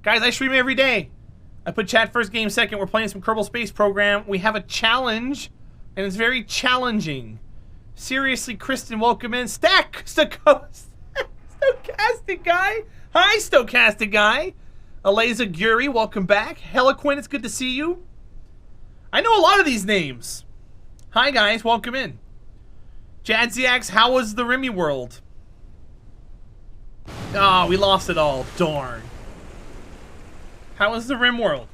Guys, I stream every day. I put chat first, game second. We're playing some Kerbal Space Program. We have a challenge, and it's very challenging. Seriously, Kristen, welcome in. Stochastic Guy. Hi, Stochastic Guy. Aliza Guri, welcome back. Heliquin, it's good to see you. I know a lot of these names. Hi, guys, welcome in. Jadziax, how was the Remy world? Oh, we lost it all. Darn. How was the Rim world?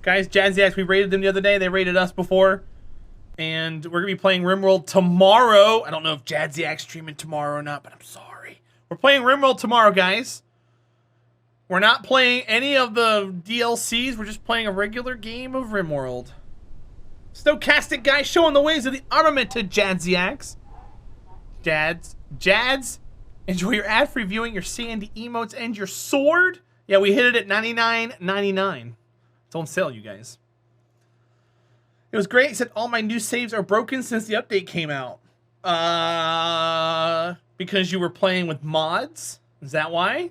Guys, Jadziax, we rated them the other day. They rated us before. And we're going to be playing RimWorld tomorrow. I don't know if Jadziax streaming tomorrow or not, but I'm sorry. We're playing RimWorld tomorrow, guys. We're not playing any of the DLCs. We're just playing a regular game of RimWorld. Stochastic Guy showing the ways of the armamented Jadziax. Jads, enjoy your ad-free viewing, your Sandy emotes, and your sword. Yeah, we hit it at $99.99. It's on sale, you guys. It was great. It said all my new saves are broken since the update came out. Because you were playing with mods? Is that why?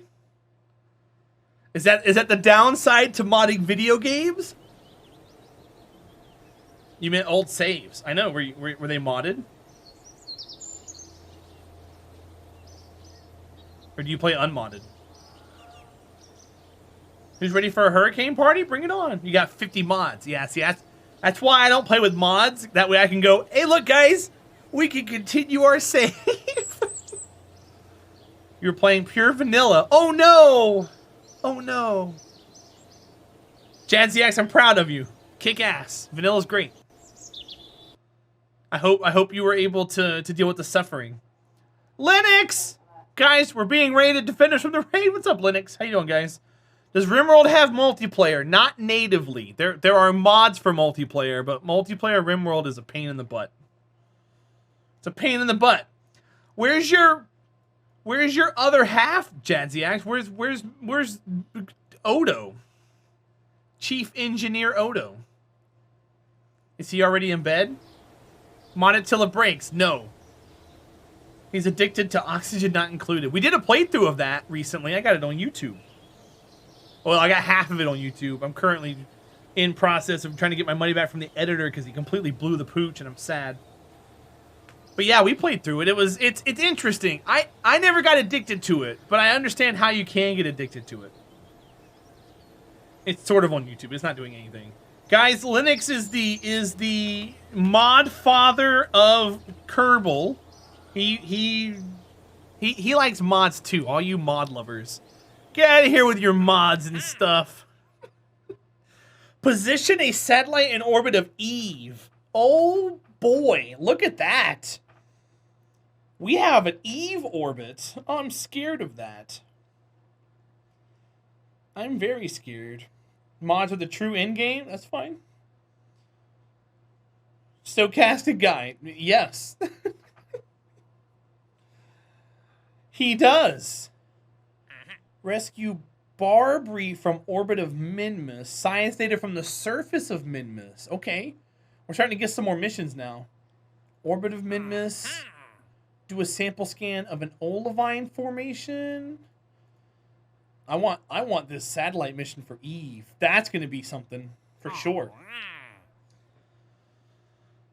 Is that the downside to modding video games? You meant old saves. I know. Were they modded? Or do you play unmodded? Who's ready for a hurricane party? Bring it on. You got 50 mods. Yeah, see, that's why I don't play with mods. That way I can go, hey, look, guys. We can continue our save. You're playing pure vanilla. Oh, no. Oh, no. Jadziax, I'm proud of you. Kick ass. Vanilla's great. I hope you were able to deal with the suffering. Linux! Guys, we're being raided. Defenders from the raid. What's up, Linux? How you doing, guys? Does RimWorld have multiplayer? Not natively. There are mods for multiplayer, but multiplayer RimWorld is a pain in the butt. It's a pain in the butt. Where's your other half, Jadziax? Where's Odo? Chief Engineer Odo. Is he already in bed? Mod it till it breaks. No. He's addicted to oxygen not included. We did a playthrough of that recently. I got it on YouTube. Well, I got half of it on YouTube. I'm currently in process of trying to get my money back from the editor because he completely blew the pooch and I'm sad. But yeah, we played through it. It's interesting. I never got addicted to it, but I understand how you can get addicted to it. It's sort of on YouTube. It's not doing anything. Guys, Linux is the mod father of Kerbal. He likes mods too. All you mod lovers. Get out of here with your mods and stuff. Position a satellite in orbit of Eve. Oh boy, look at that. We have an Eve orbit. Oh, I'm scared of that. I'm very scared. Mods with the true endgame? That's fine. Stochastic Guy. Yes. He does. Rescue Barbary from orbit of Minmus. Science data from the surface of Minmus. Okay. We're starting to get some more missions now. Orbit of Minmus. Do a sample scan of an olivine formation. I want this satellite mission for Eve. That's going to be something for sure.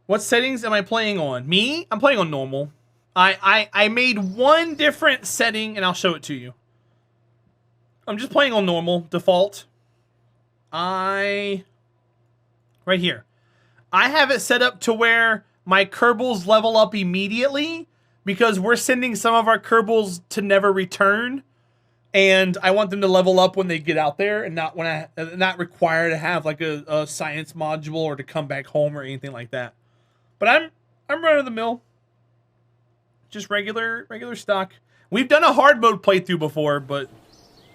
What settings am I playing on? Me? I'm playing on normal. I made one different setting and I'll show it to you. I'm just playing on normal, default. Right here. I have it set up to where my Kerbals level up immediately because we're sending some of our Kerbals to never return. And I want them to level up when they get out there and not require to have like a science module or to come back home or anything like that. But I'm run of the mill. Just regular stock. We've done a hard mode playthrough before, but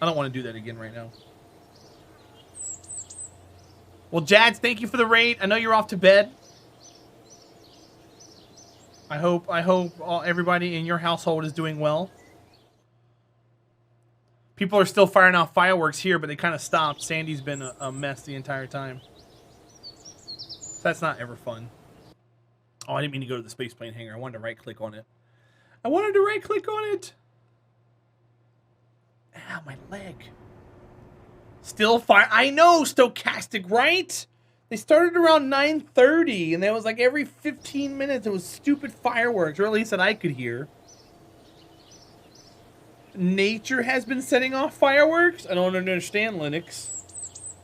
I don't want to do that again right now. Well, Jads, thank you for the raid. I know you're off to bed. I hope everybody in your household is doing well. People are still firing off fireworks here, but they kind of stopped. Sandy's been a mess the entire time. That's not ever fun. Oh, I didn't mean to go to the space plane hangar. I wanted to right-click on it. Ow, my leg. Still fire. I know, stochastic, right? They started around 9:30, and there was like every 15 minutes it was stupid fireworks, or at least that I could hear. Nature has been setting off fireworks? I don't understand, Linux.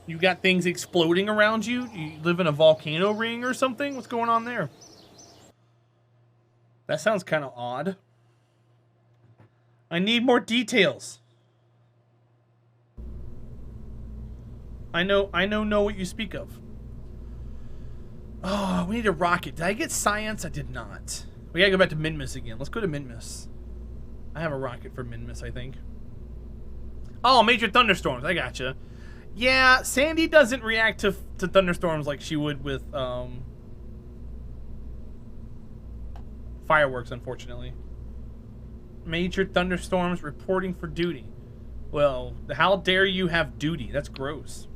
You got things exploding around you? You live in a volcano ring or something? What's going on there? That sounds kind of odd. I need more details. I know what you speak of. Oh, we need a rocket. Did I get science? I did not. We gotta go back to Minmus again. Let's go to Minmus. I have a rocket for Minmus, I think. Oh, major thunderstorms. I gotcha. Yeah, Sandy doesn't react to thunderstorms like she would with fireworks, unfortunately. Major thunderstorms reporting for duty. Well, how dare you have duty? That's gross.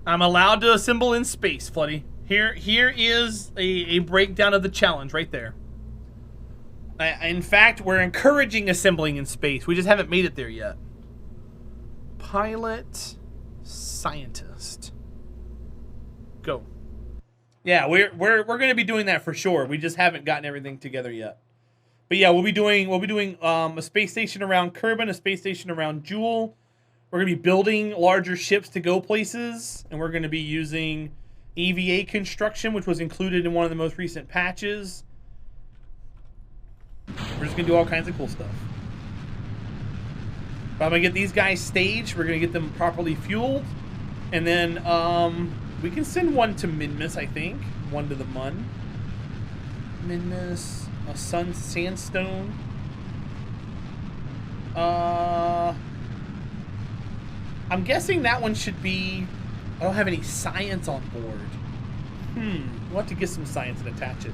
I'm allowed to assemble in space, Floody. Here is a breakdown of the challenge right there. In fact, we're encouraging assembling in space. We just haven't made it there yet. Pilot, scientist. Go. Yeah, we're going to be doing that for sure. We just haven't gotten everything together yet. But yeah, we'll be doing a space station around Kerbal, a space station around Jewel. We're going to be building larger ships to go places, and we're going to be using EVA construction, which was included in one of the most recent patches. We're just going to do all kinds of cool stuff. But I'm going to get these guys staged. We're going to get them properly fueled. And then we can send one to Minmus, I think. One to the Mun. Minmus. A sandstone. I'm guessing that one should be... I don't have any science on board. We'll have to get some science and attach it.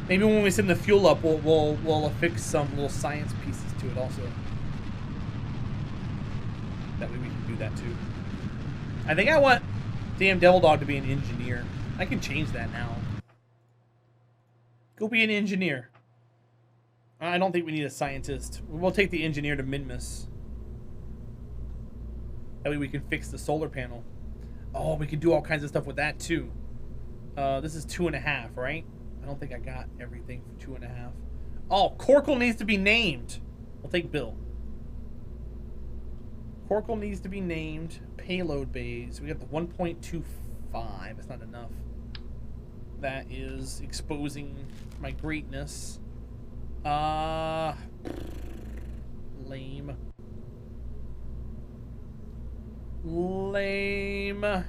Maybe when we send the fuel up, we'll affix some little science pieces to it also. That way we can do that too. I think I want damn Devil Dog to be an engineer. I can change that now. Go be an engineer. I don't think we need a scientist. We'll take the engineer to Minmus. That way we can fix the solar panel. Oh, we can do all kinds of stuff with that too. This is 2.5, right? I don't think I got everything for 2.5. Oh, Corkle needs to be named. We'll take Bill. Corkle needs to be named. Payload bays. We got the 1.25. That's not enough. That is exposing my greatness. Lame. Lame.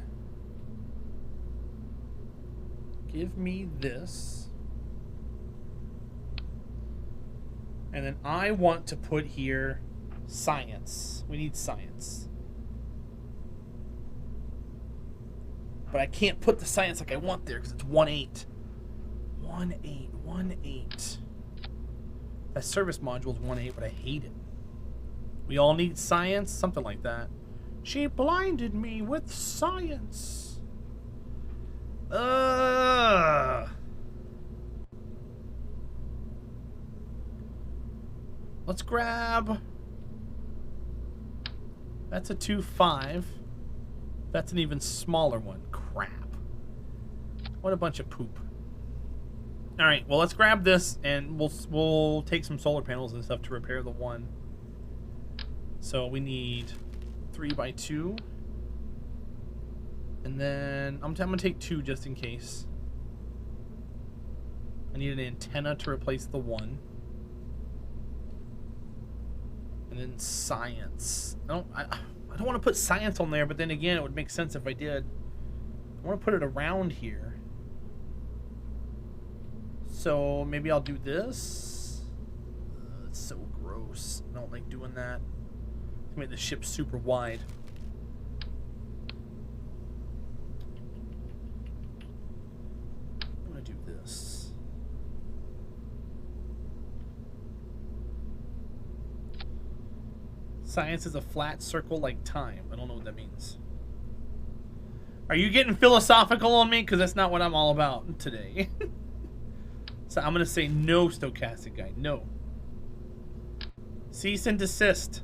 Give me this. And then I want to put here science. We need science. But I can't put the science like I want there because it's 1.8. 1.8. 1.8. That service module is 1.8, but I hate it. We all need science? Something like that. She blinded me with science. Let's grab... That's a 2.5. That's an even smaller one. Crap. What a bunch of poop. Alright, well let's grab this and we'll take some solar panels and stuff to repair the one. So we need 3x2. And then I'm gonna take 2 just in case. I need an antenna to replace the one. And then science. I don't want to put science on there, but then again, it would make sense if I did. I want to put it around here. So maybe I'll do this. It's so gross. I don't like doing that. It's made the ship super wide. I'm gonna do this. Science is a flat circle like time. I don't know what that means. Are you getting philosophical on me? Because that's not what I'm all about today. So I'm going to say no, stochastic guy. No. Cease and desist.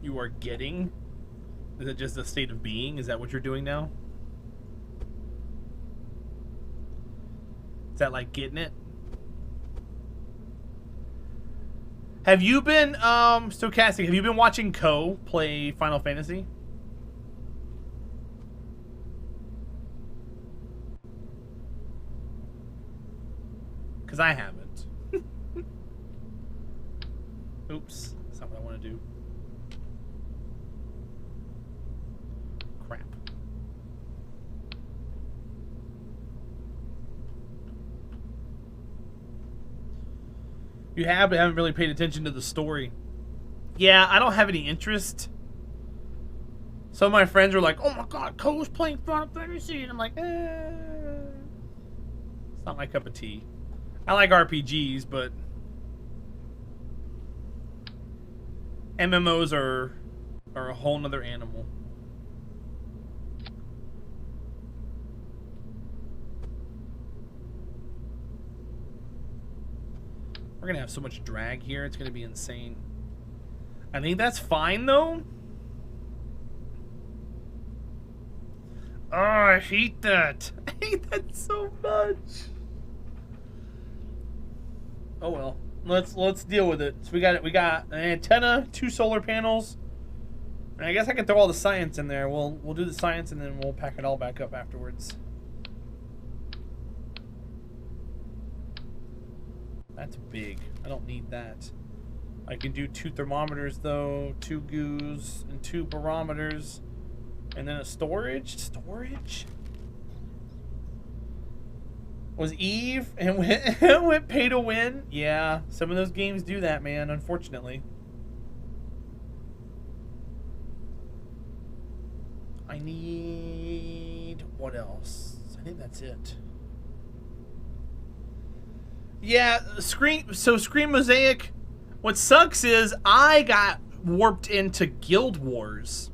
You are getting? Is it just a state of being? Is that what you're doing now? Is that like getting it? Have you been, Stochastic, have you been watching Ko play Final Fantasy? Because I haven't. Oops, that's not what I want to do. Crap. You have, but haven't really paid attention to the story. Yeah, I don't have any interest. Some of my friends are like, oh my god, Ko's playing Final Fantasy, and I'm like, eh. It's not my cup of tea. I like RPGs, but MMOs are a whole nother animal. We're gonna have so much drag here, it's gonna be insane. I think that's fine though. Oh, I hate that. I hate that so much. Oh well. Let's deal with it. So we got an antenna, 2 solar panels. And I guess I can throw all the science in there. We'll do the science and then we'll pack it all back up afterwards. That's big. I don't need that. I can do 2 thermometers though, 2 goos, and 2 barometers. And then a storage? Storage? Was Eve and went pay to win? Yeah, some of those games do that, man, unfortunately. I need... what else? I think that's it. Yeah, Screen Mosaic. What sucks is I got warped into Guild Wars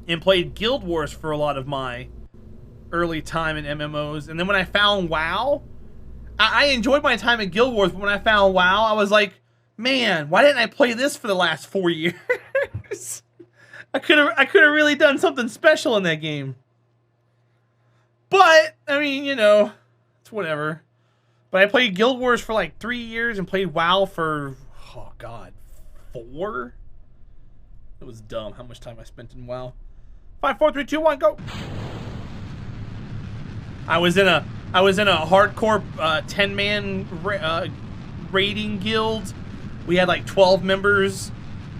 and played Guild Wars for a lot of my early time in MMOs. And then when I found WoW, I enjoyed my time in Guild Wars, but when I found WoW, I was like, man, why didn't I play this for the last 4 years? I could have really done something special in that game. But, I mean, you know, it's whatever. But I played Guild Wars for like 3 years and played WoW for, oh god, 4? It was dumb how much time I spent in WoW. 5, 4, 3, 2, 1, go! I was in a hardcore 10-man raiding guild. We had like 12 members.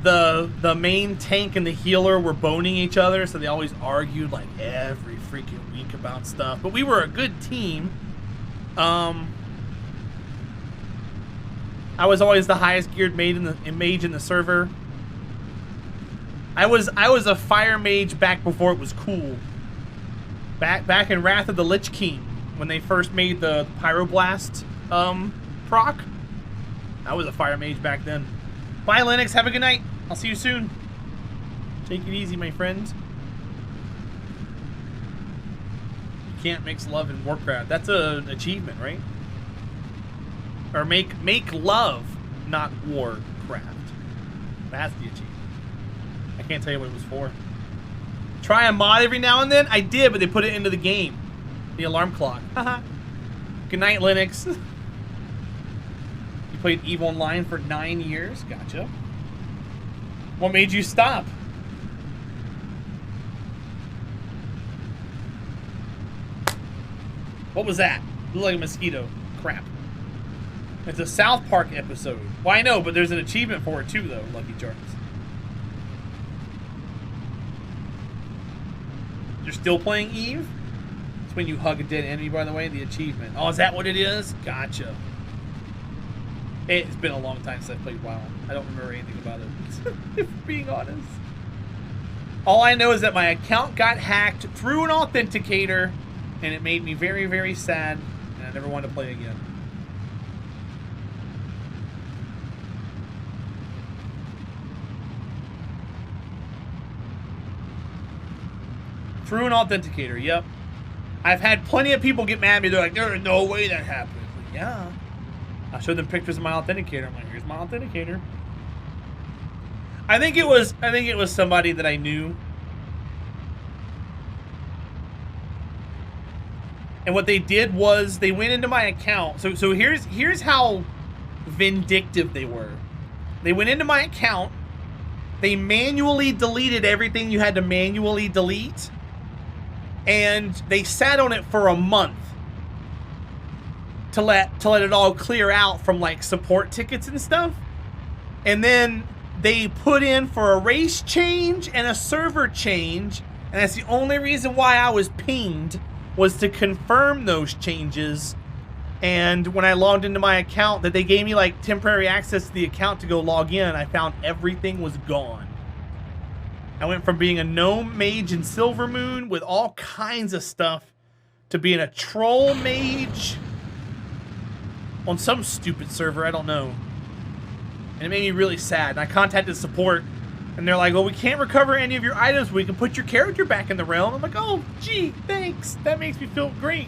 The main tank and the healer were boning each other, so they always argued like every freaking week about stuff. But we were a good team. I was always the highest geared mage in the server. I was a fire mage back before it was cool. Back in Wrath of the Lich King, when they first made the Pyroblast proc. I was a fire mage back then. Bye, Linux. Have a good night. I'll see you soon. Take it easy, my friends. You can't mix love and Warcraft. That's an achievement, right? Or make love, not Warcraft. That's the achievement. I can't tell you what it was for. Try a mod every now and then? I did, but they put it into the game. The alarm clock. Haha. Good night, Linux. You played EVE Online for 9 years? Gotcha. What made you stop? What was that? Looked like a mosquito. Crap. It's a South Park episode. Well, I know, but there's an achievement for it too, though, Lucky Charms. You're still playing EVE? It's when you hug a dead enemy, by the way, the achievement. Oh, is that what it is? Gotcha. It's been a long time since I played WoW. I don't remember anything about it, if I'm being honest. All I know is that my account got hacked through an authenticator, and it made me very, very sad, and I never wanted to play again. Through an authenticator, yep. I've had plenty of people get mad at me. They're like, there's no way that happened. Like, yeah. I showed them pictures of my authenticator. I'm like, here's my authenticator. I think it was somebody that I knew. And what they did was they went into my account. So here's how vindictive they were. They went into my account. They manually deleted everything you had to manually delete. And they sat on it for a month to let it all clear out from like support tickets and stuff. And then they put in for a race change and a server change. And that's the only reason why I was pinged, was to confirm those changes. And when I logged into my account, that they gave me like temporary access to the account to go log in, I found everything was gone. I went from being a gnome mage in Silver Moon with all kinds of stuff to being a troll mage on some stupid server, I don't know. And it made me really sad. And I contacted support, and they're like, well, we can't recover any of your items, but we can put your character back in the realm. I'm like, oh, gee, thanks. That makes me feel great.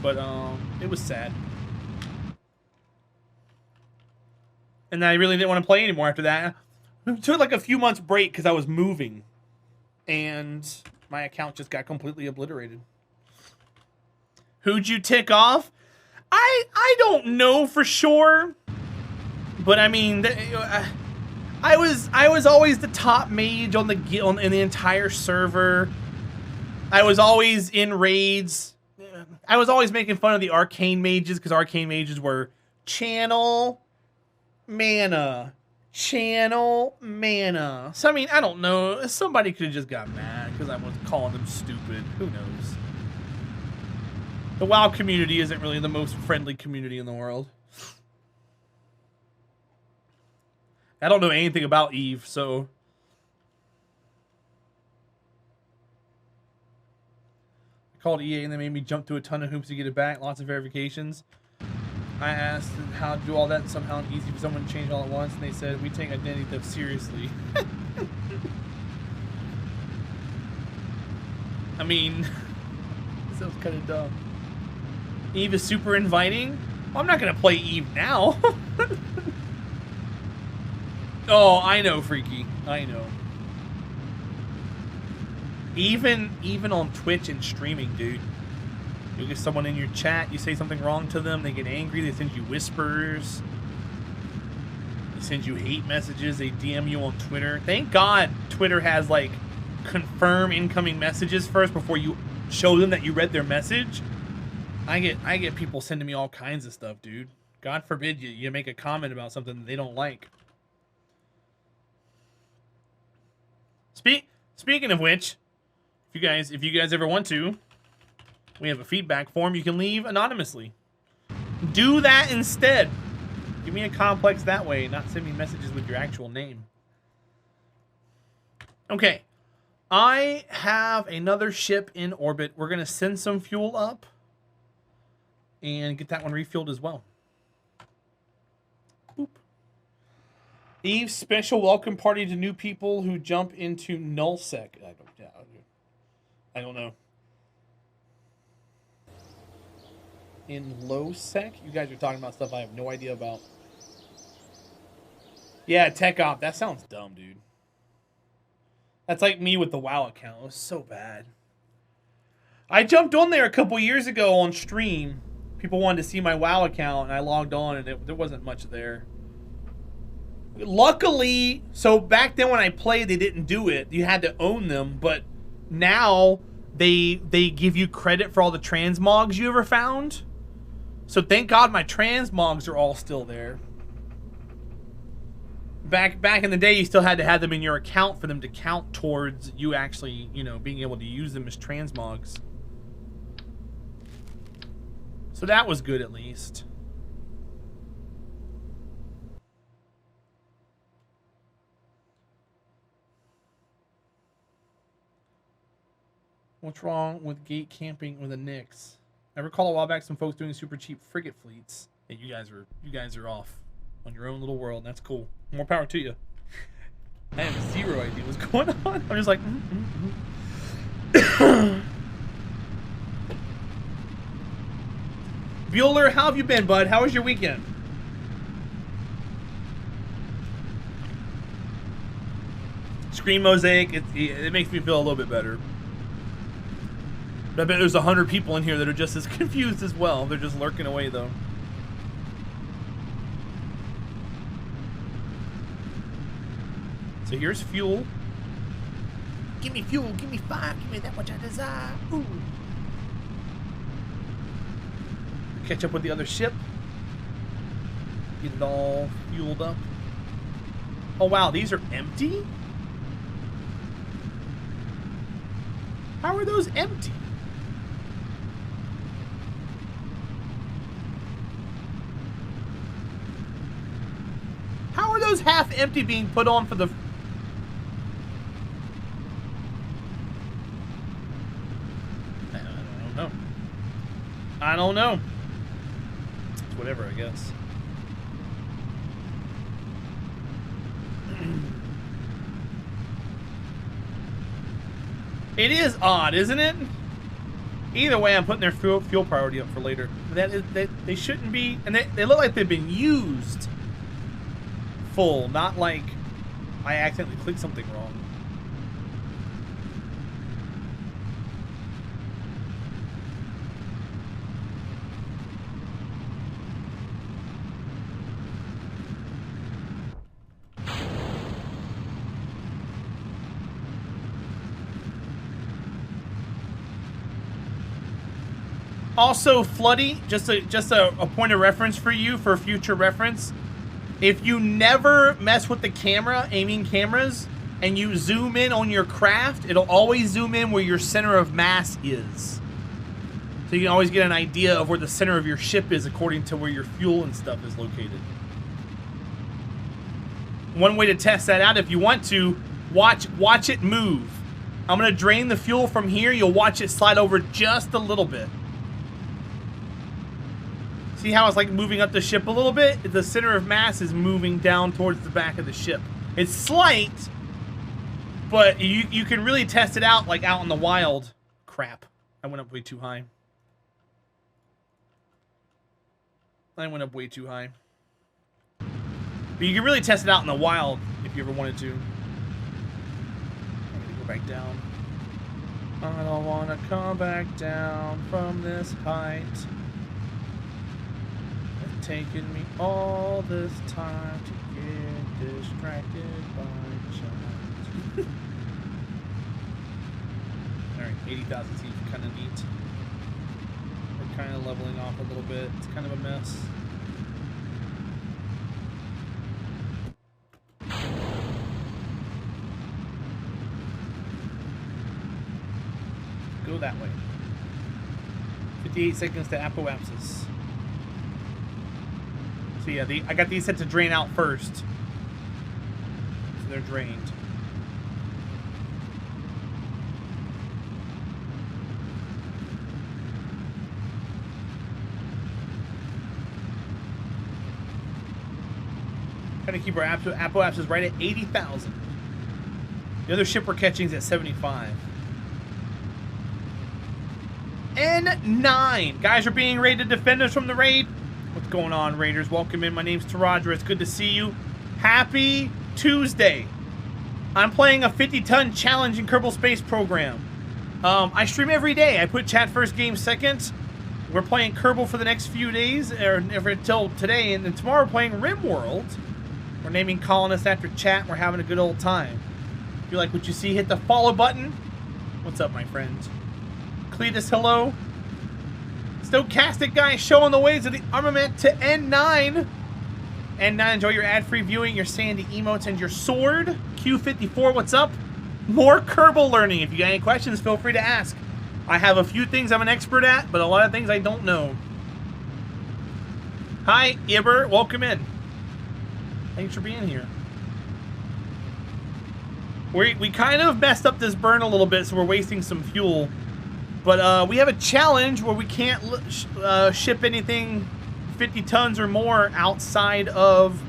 But, it was sad. And I really didn't want to play anymore after that. I took like a few months break because I was moving. And my account just got completely obliterated. Who'd you tick off? I don't know for sure. But I mean, I was always the top mage on in the entire server. I was always in raids. I was always making fun of the arcane mages because arcane mages were channel mana. Channel mana. So I mean, I don't know. Somebody could have just got mad because I was calling them stupid. Who knows? The WoW community isn't really the most friendly community in the world. I don't know anything about Eve, so... I called EA and they made me jump through a ton of hoops to get it back. Lots of verifications. I asked how to do all that, and somehow easy for someone to change all at once, and they said, we take identity theft seriously. I mean... That sounds kind of dumb. Eve is super inviting? Well, I'm not going to play Eve now. Oh, I know, Freaky. I know. Even on Twitch and streaming, dude. You get someone in your chat, you say something wrong to them, they get angry, they send you whispers. They send you hate messages, they DM you on Twitter. Thank God Twitter has, like, confirm incoming messages first before you show them that you read their message. I get people sending me all kinds of stuff, dude. God forbid you make a comment about something that they don't like. Speaking of which, if you guys ever want to, we have a feedback form you can leave anonymously. Do that instead. Give me a complex that way, not send me messages with your actual name. Okay. I have another ship in orbit. We're going to send some fuel up and get that one refueled as well. Boop. Eve's special welcome party to new people who jump into nullsec. I don't know. In low sec? You guys are talking about stuff I have no idea about. Yeah, tech op. That sounds dumb, dude. That's like me with the WoW account. It was so bad. I jumped on there a couple years ago on stream. People wanted to see my WoW account, and I logged on, and there wasn't much there. Luckily, so back then when I played, they didn't do it. You had to own them, but now they give you credit for all the transmogs you ever found. So thank God my transmogs are all still there. Back in the day, you still had to have them in your account for them to count towards you actually, you know, being able to use them as transmogs. So that was good at least. What's wrong with gate camping with a Nyx? I recall a while back some folks doing super cheap frigate fleets. Hey, you guys are off on your own little world. That's cool. More power to you. I have zero idea what's going on. I'm just like, Bueller, how have you been, bud? How was your weekend? Screen Mosaic, it makes me feel a little bit better. But I bet there's 100 people in here that are just as confused as well. They're just lurking away, though. So here's fuel. Give me fuel, give me fire, give me that which I desire. Ooh. Catch up with the other ship. Get it all fueled up. Oh wow, these are empty? How are those empty? How are those half empty being put on for the... I don't know. I don't know. It's whatever, I guess. It is odd, isn't it? Either way, I'm putting their fuel priority up for later. They shouldn't be, and they look like they've been used full, not like I accidentally clicked something wrong. Also, Floody, just a point of reference for you for future reference. If you never mess with the camera, aiming cameras, and you zoom in on your craft, it'll always zoom in where your center of mass is. So you can always get an idea of where the center of your ship is according to where your fuel and stuff is located. One way to test that out, if you want to, watch it move. I'm gonna drain the fuel from here. You'll watch it slide over just a little bit. See how it's like moving up the ship a little bit? The center of mass is moving down towards the back of the ship. It's slight, but you can really test it out like out in the wild. Crap. I went up way too high. I went up way too high. But you can really test it out in the wild if you ever wanted to. I'm gonna go back down. I don't want to come back down from this height. Taking me all this time to get distracted by chat. Alright, 80,000 seats, kind of neat. We're kind of leveling off a little bit. It's kind of a mess. Go that way. 58 seconds to apoapsis. So yeah, I got these set to drain out first. So they're drained. Trying to keep our apoapsis right at 80,000. The other ship we're catching is at 75. N9. Guys are being raided. Defend us from the raid. What's going on, Raiders? Welcome in. My name's Terahdra. It's good to see you. Happy Tuesday. I'm playing a 50-ton challenge in Kerbal Space Program. I stream every day. I put chat first, game second. We're playing Kerbal for the next few days, or until today, and then tomorrow we're playing RimWorld. We're naming colonists after chat. We're having a good old time. If you like what you see, hit the follow button. What's up, my friends? Cletus, hello. Stochastic guy showing the ways of the armament to N9. N9, enjoy your ad-free viewing, your sandy emotes, and your sword. Q54, what's up? More Kerbal learning. If you got any questions, feel free to ask. I have a few things I'm an expert at, but a lot of things I don't know. Hi, Iber. Welcome in. Thanks for being here. We kind of messed up this burn a little bit, so we're wasting some fuel. But we have a challenge where we can't ship anything 50 tons or more outside of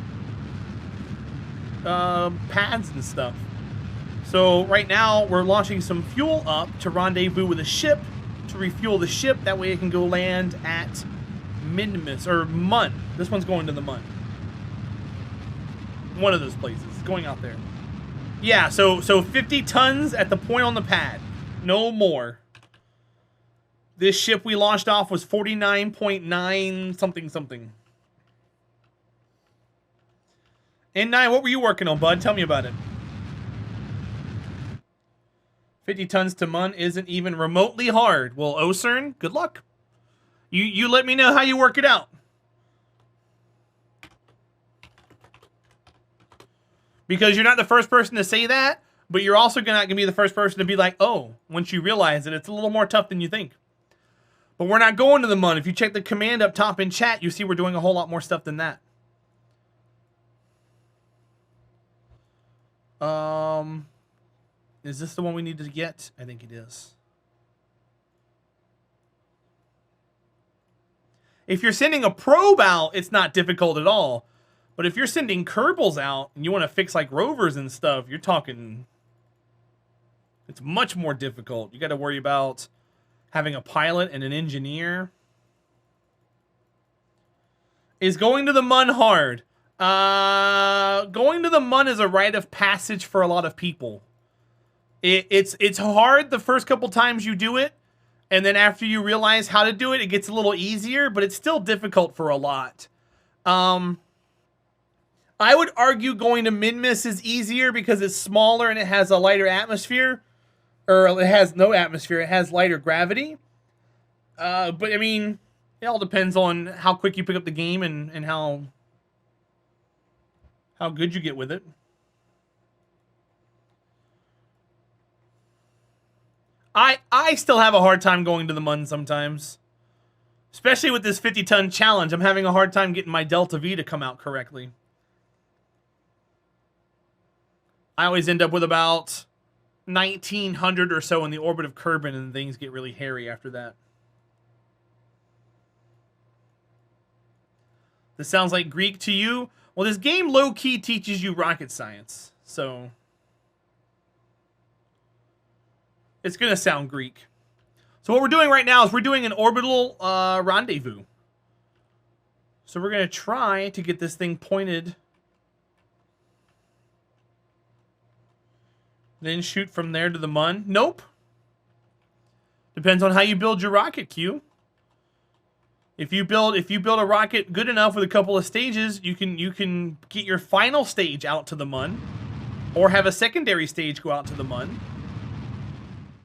pads and stuff. So right now we're launching some fuel up to rendezvous with a ship to refuel the ship. That way it can go land at Minimus, or Mun. This one's going to the Mun. One of those places. Going out there. Yeah, so 50 tons at the point on the pad. No more. This ship we launched off was 49.9 something something. N9, what were you working on, bud? Tell me about it. 50 tons to Mun isn't even remotely hard. Well, Ocern, good luck. You let me know how you work it out. Because you're not the first person to say that, but you're also not going to be the first person to be like, oh, once you realize it, it's a little more tough than you think. But we're not going to the Mun. If you check the command up top in chat, you see we're doing a whole lot more stuff than that. Is this the one we need to get? I think it is. If you're sending a probe out, it's not difficult at all. But if you're sending Kerbals out and you want to fix like rovers and stuff, you're talking... It's much more difficult. You got to worry about having a pilot and an engineer. Is going to the Mun hard? Going to the Mun is a rite of passage for a lot of people. It's hard the first couple times you do it, and then after you realize how to do it, it gets a little easier, but it's still difficult for a lot. I would argue going to Minmus is easier because it's smaller and it has a lighter atmosphere. Or it has no atmosphere, it has lighter gravity. But I mean, it all depends on how quick you pick up the game and how good you get with it. I still have a hard time going to the Mun sometimes. Especially with this 50-ton challenge. I'm having a hard time getting my Delta V to come out correctly. I always end up with about 1,900 or so in the orbit of Kerbal, and things get really hairy after that. This sounds like Greek to you? Well, this game low-key teaches you rocket science, so... It's going to sound Greek. So what we're doing right now is we're doing an orbital rendezvous. So we're going to try to get this thing pointed. Then shoot from there to the Mun. Nope. Depends on how you build your rocket, Q. If you build a rocket good enough with a couple of stages, you can get your final stage out to the Mun, or have a secondary stage go out to the Mun.